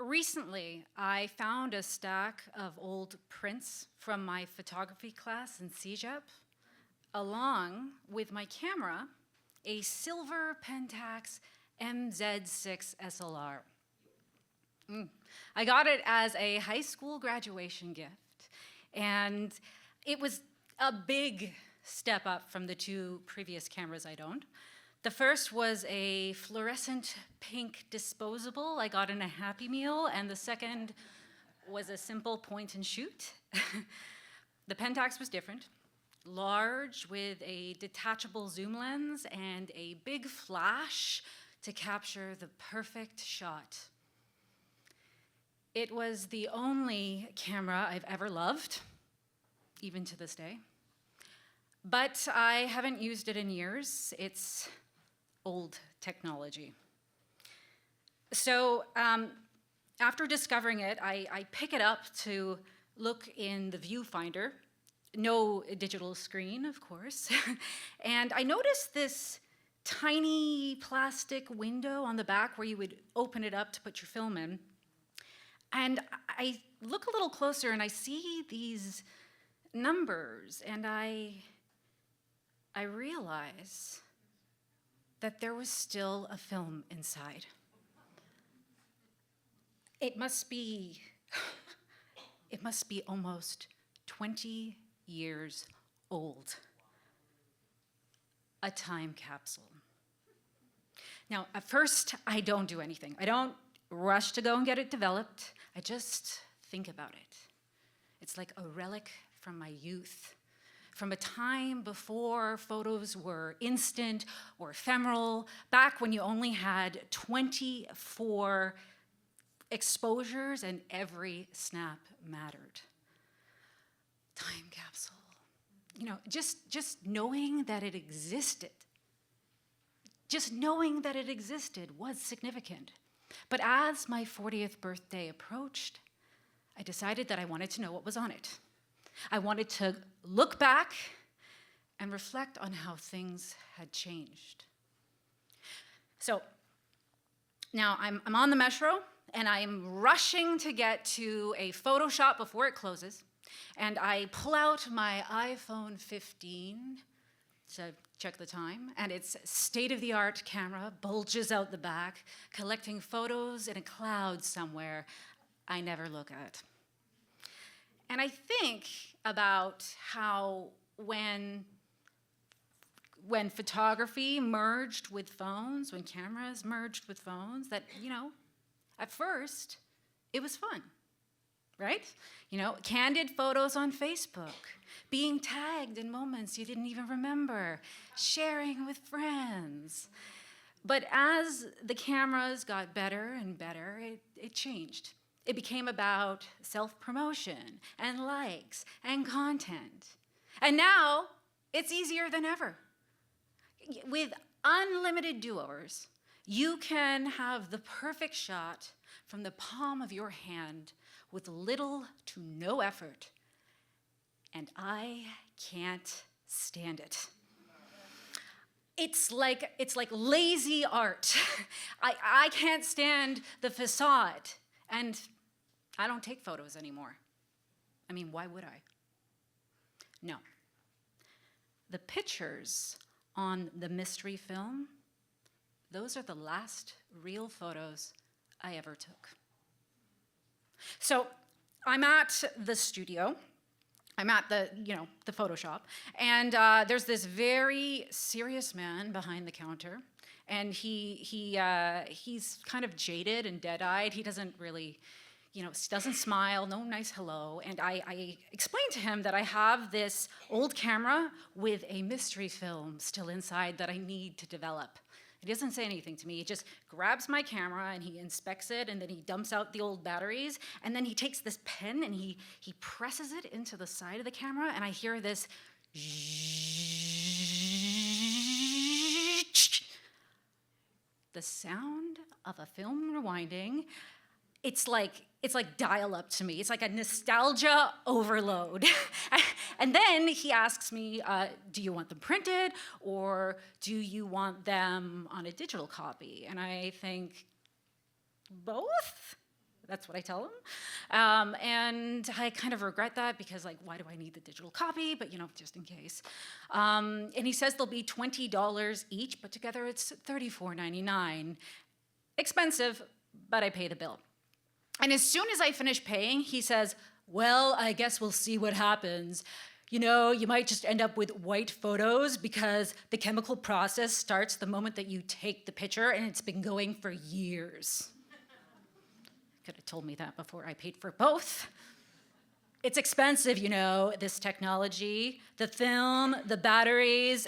Recently, I found a stack of old prints from my photography class in CEGEP, along with my camera, a silver Pentax MZ6 SLR. I got it as a high school graduation gift, and it was a big step up from the two previous cameras I'd owned. The first was a fluorescent pink disposable I got in a Happy Meal, and the second was a simple point and shoot. The Pentax was different, large with a detachable zoom lens and a big flash to capture the perfect shot. It was the only camera I've ever loved, even to this day. But I haven't used it in years. It's old technology. So after discovering it, I pick it up to look in the viewfinder. No digital screen, of course. And I noticed this tiny plastic window on the back where you would open it up to put your film in. And I look a little closer and I see these numbers, and I realize that there was still a film inside. It must be almost 20 years old. A time capsule. Now, at first, I don't do anything. I don't rush to go and get it developed. I just think about it. It's like a relic from my youth, from a time before photos were instant or ephemeral, back when you only had 24 exposures and every snap mattered. Time capsule. You know, just knowing that it existed, was significant. But as my 40th birthday approached, I decided that I wanted to know what was on it. I wanted to look back and reflect on how things had changed. So now I'm on the metro, and I'm rushing to get to a photo shop before it closes, and I pull out my iPhone 15 to check the time, and its state-of-the-art camera bulges out the back, collecting photos in a cloud somewhere I never look at. And I think about how when photography merged with phones, when cameras merged with phones, that, at first, it was fun, right? Candid photos on Facebook, being tagged in moments you didn't even remember, sharing with friends. But as the cameras got better and better, it changed. It became about self-promotion and likes and content. And now, it's easier than ever. With unlimited do-overs, you can have the perfect shot from the palm of your hand with little to no effort. And I can't stand it. It's like lazy art. I can't stand the facade. And I don't take photos anymore. I mean, why would I? No. The pictures on the mystery film, those are the last real photos I ever took. So I'm at the studio. I'm at the photo shop, and there's this very serious man behind the counter, and he's kind of jaded and dead-eyed. He doesn't really, doesn't smile, no nice hello. And I explained to him that I have this old camera with a mystery film still inside that I need to develop. He doesn't say anything to me. He just grabs my camera and he inspects it, and then he dumps out the old batteries, and then he takes this pen and he presses it into the side of the camera, and I hear this the sound of a film rewinding. It's like dial-up to me. It's like a nostalgia overload. And then he asks me, do you want them printed, or do you want them on a digital copy? And I think, both? That's what I tell him. And I kind of regret that because, like, why do I need the digital copy? But, you know, just in case. And he says they'll be $20 each, but together it's $34.99. Expensive, but I pay the bill. And as soon as I finish paying, he says, well, I guess we'll see what happens. You know, you might just end up with white photos because the chemical process starts the moment that you take the picture, and it's been going for years. Could have told me that before I paid for both. It's expensive, you know, this technology, the film, the batteries,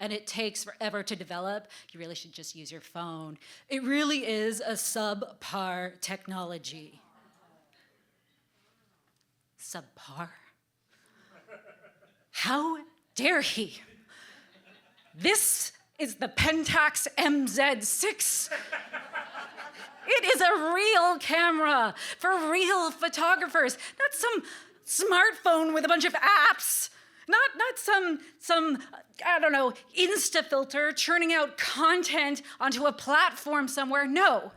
and it takes forever to develop. You really should just use your phone. It really is a subpar technology. Subpar? How dare he? This is the Pentax MZ6. It is a real camera for real photographers, not some smartphone with a bunch of apps, not some I don't know, Insta filter churning out content onto a platform somewhere. No.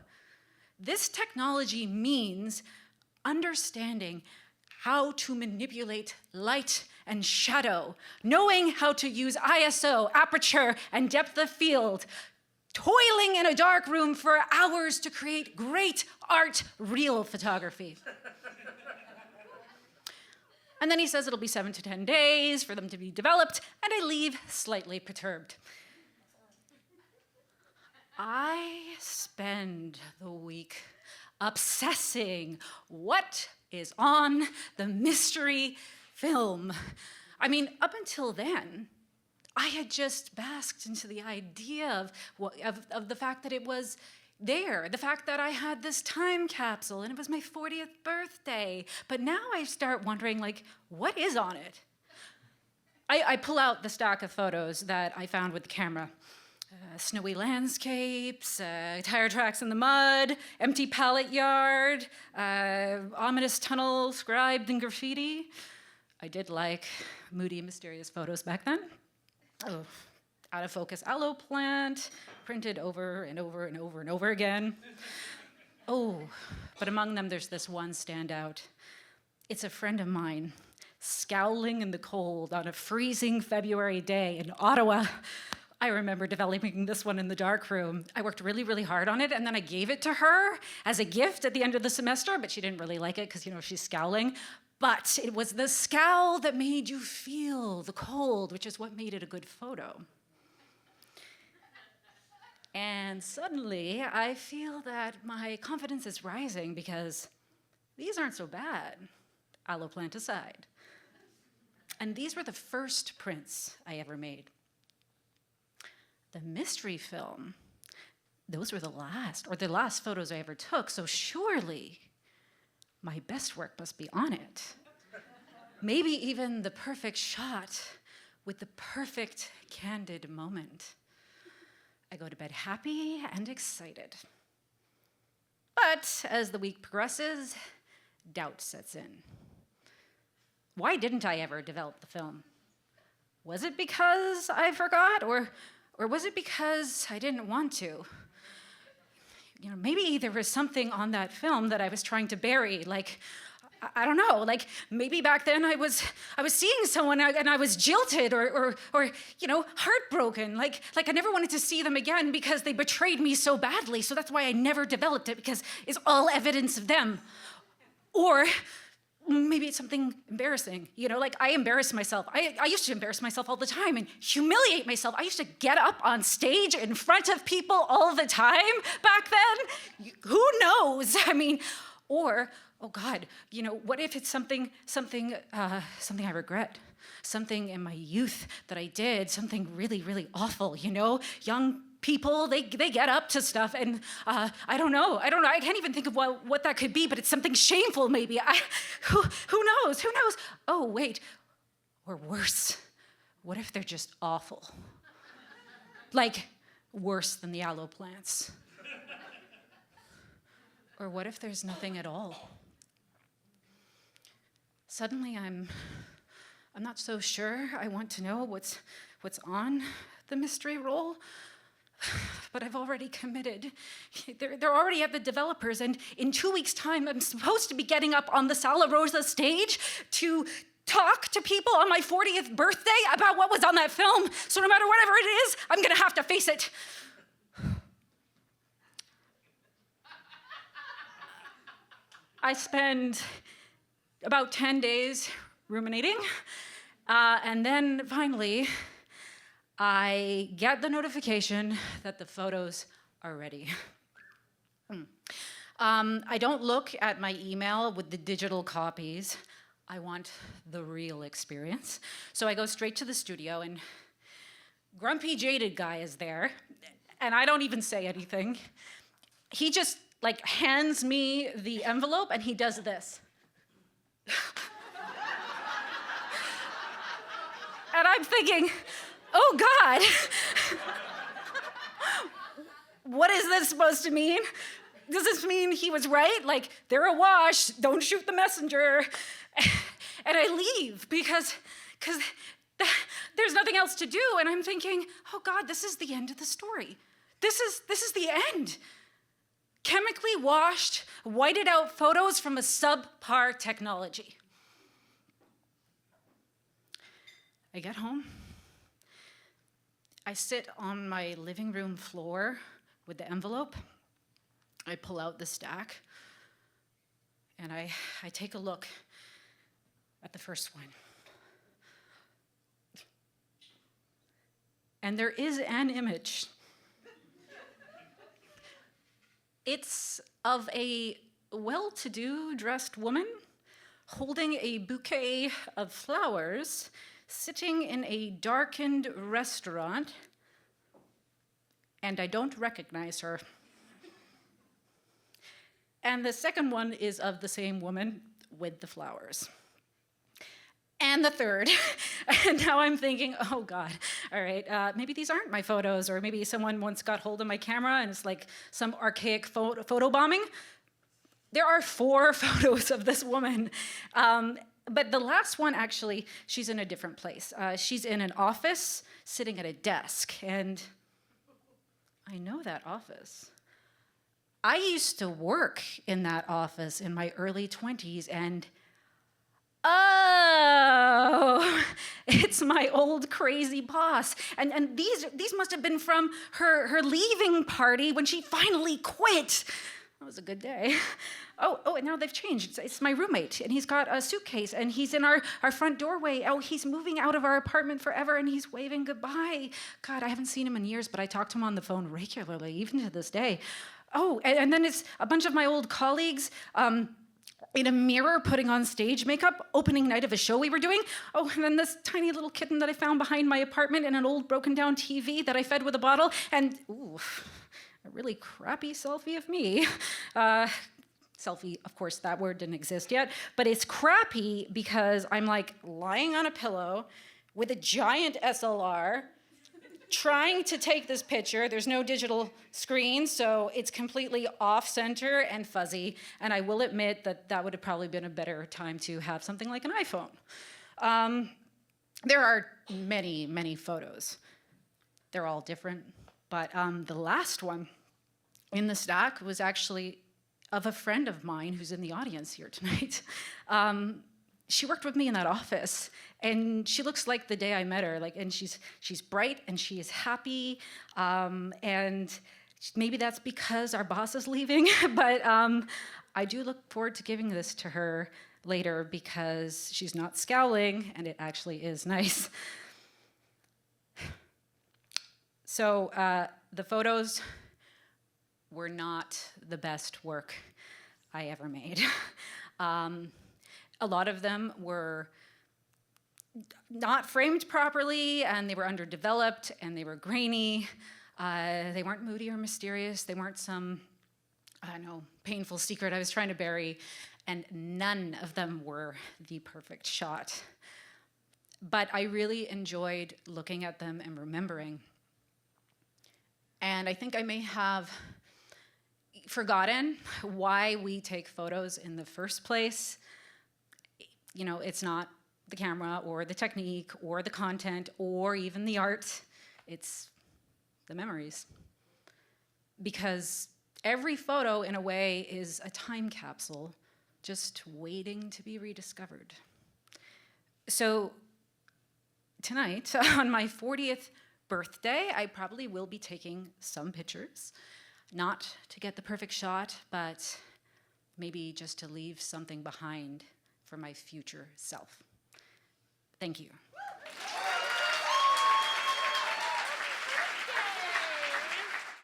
This technology means understanding how to manipulate light and shadow, knowing how to use ISO, aperture, and depth of field, toiling in a dark room for hours to create great art, real photography. And then he says it'll be 7 to 10 days for them to be developed, and I leave slightly perturbed. I spend the week obsessing what is on the mystery film. I mean, up until then, I had just basked into the idea of the fact that it was there, the fact that I had this time capsule and it was my 40th birthday. But now I start wondering, like, what is on it? I pull out the stack of photos that I found with the camera. Snowy landscapes, tire tracks in the mud, empty pallet yard, ominous tunnel scribed in graffiti. I did like moody, mysterious photos back then. Oh, out of focus aloe plant, printed over and over and over and over again. Oh, but among them there's this one standout. It's a friend of mine, scowling in the cold on a freezing February day in Ottawa. I remember developing this one in the darkroom. I worked really, really hard on it, and then I gave it to her as a gift at the end of the semester, but she didn't really like it because, you know, she's scowling. But it was the scowl that made you feel the cold, which is what made it a good photo. And suddenly, I feel that my confidence is rising because these aren't so bad, aloe plant aside. And these were the first prints I ever made. The mystery film, those were the last photos I ever took, so surely my best work must be on it. Maybe even the perfect shot with the perfect candid moment. I go to bed happy and excited. But as the week progresses, doubt sets in. Why didn't I ever develop the film? Was it because I forgot, or was it because I didn't want to? You know, maybe there was something on that film that I was trying to bury, like, I don't know, like maybe back then I was seeing someone and I was jilted or you know, heartbroken, like I never wanted to see them again because they betrayed me so badly, so that's why I never developed it, because it's all evidence of them. Or maybe it's something embarrassing, you know, like I embarrass myself. I used to embarrass myself all the time and humiliate myself. I used to get up on stage in front of people all the time back then. Who knows? I mean, or, oh God, you know, what if it's something I regret? Something in my youth that I did, something really, really awful, you know? Young people, they get up to stuff, and I don't know. I can't even think of what that could be, but it's something shameful, maybe. Who knows? Oh, wait. Or worse, what if they're just awful? Like, worse than the aloe plants. Or what if there's nothing at all? Suddenly, I'm not so sure I want to know what's on the mystery roll. But I've already committed. They're already at the developers, and in 2 weeks' time, I'm supposed to be getting up on the Sala Rossa stage to talk to people on my 40th birthday about what was on that film. So no matter whatever it is, I'm gonna have to face it. I spend about 10 days ruminating, and then finally, I get the notification that the photos are ready. I don't look at my email with the digital copies. I want the real experience. So I go straight to the studio, and grumpy, jaded guy is there, and I don't even say anything. He just hands me the envelope, and he does this. And I'm thinking, oh God, what is this supposed to mean? Does this mean he was right? They're a wash, don't shoot the messenger. And I leave because there's nothing else to do. And I'm thinking, oh God, this is the end of the story. This is the end. Chemically washed, whited out photos from a subpar technology. I get home. I sit on my living room floor with the envelope. I pull out the stack, and I take a look at the first one. And there is an image. It's of a well-to-do dressed woman holding a bouquet of flowers, sitting in a darkened restaurant, and I don't recognize her. And the second one is of the same woman with the flowers. And the third, and now I'm thinking, oh God, all right, maybe these aren't my photos, or maybe someone once got hold of my camera and it's like some archaic photo bombing. There are 4 photos of this woman. But the last one, actually, she's in a different place. She's in an office, sitting at a desk, and I know that office. I used to work in that office in my early 20s, and oh, it's my old crazy boss. And these must have been from her leaving party when she finally quit. That was a good day. Oh, and now they've changed. It's my roommate, and he's got a suitcase, and he's in our front doorway. Oh, he's moving out of our apartment forever, and he's waving goodbye. God, I haven't seen him in years, but I talk to him on the phone regularly, even to this day. Oh, and then it's a bunch of my old colleagues in a mirror putting on stage makeup, opening night of a show we were doing. Oh, and then this tiny little kitten that I found behind my apartment, and an old broken down TV that I fed with a bottle, and ooh, a really crappy selfie of me. Selfie, of course, that word didn't exist yet, but it's crappy because I'm lying on a pillow with a giant SLR, trying to take this picture. There's no digital screen, so it's completely off-center and fuzzy, and I will admit that would have probably been a better time to have something like an iPhone. There are many, many photos. They're all different, but the last one in the stack was actually of a friend of mine who's in the audience here tonight. She worked with me in that office, and she looks like the day I met her. And she's bright, and she is happy, and maybe that's because our boss is leaving. But I do look forward to giving this to her later because she's not scowling, and it actually is nice. So the photos were not the best work I ever made. A lot of them were not framed properly, and they were underdeveloped, and they were grainy. They weren't moody or mysterious. They weren't some, I don't know, painful secret I was trying to bury, and none of them were the perfect shot. But I really enjoyed looking at them and remembering. And I think I may have forgotten why we take photos in the first place. You know, it's not the camera or the technique or the content or even the art. It's the memories. because every photo, in a way, is a time capsule just waiting to be rediscovered. So tonight, on my 40th birthday, I probably will be taking some pictures, not to get the perfect shot, but maybe just to leave something behind for my future self. Thank you.